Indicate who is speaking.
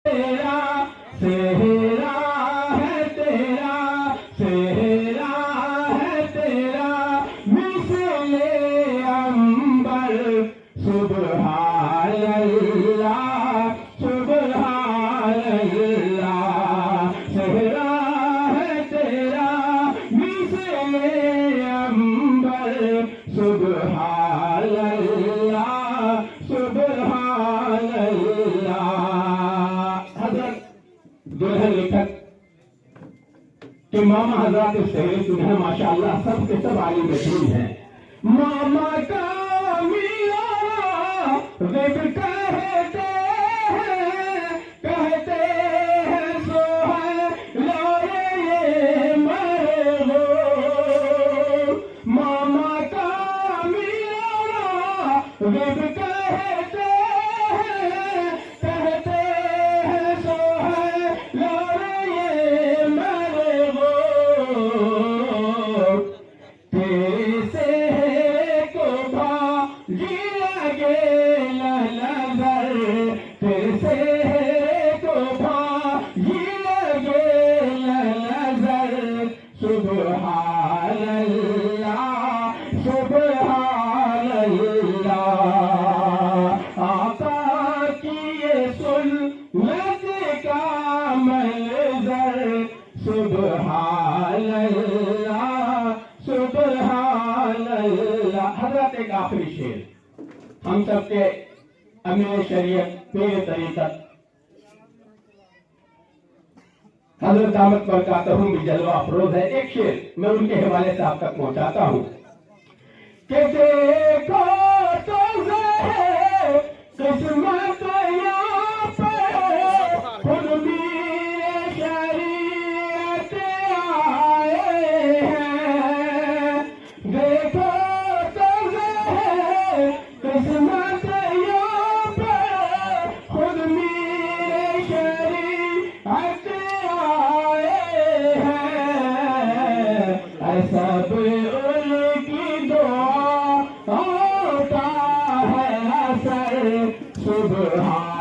Speaker 1: تیرا سہرا ہے تیرا سہرا ہے تیرا مثل عنبر سبحان اللہ سبحان اللہ سہرا ہے تیرا مثل عنبر سبحان اللہ سبحان اللہ. حضرت دلہن لکھت کہ ماما حضرات شہری دلہن ماشاءاللہ سب کے سب عالم دین ہیں. ماما کا میرا غیب کہتے ہیں سو ہے لائے یہ مرغو. ماما کا میرا غیب کہتے ہیں سو ہے لائے یہ مرغو. تیرے سہرے کو بھاگی لگے نظر تیرے سہرے کو بھاگی لگے نظر سبحان اللہ سبحان اللہ. آقا کی یہ سنت کا منظر سبحان اللہ سبحان اللہ. حضرت ایک آخری شعر ہم سب کے امیر شریعت پیر طریقت حضرت دامت برکاتہم بھی جلوہ افروز ہے. ایک شعر میں ان کے حوالے سے آپ تک پہنچاتا ہوں کہ دیکھو تو ہے قسمت یہاں پہ خود میر شریعت آئے ہیں. دیکھو تو ہے قسمت یہاں پہ خود میر شریعت آئے ہیں. سب ان کی دعا ہوتا ہے اثر سبحان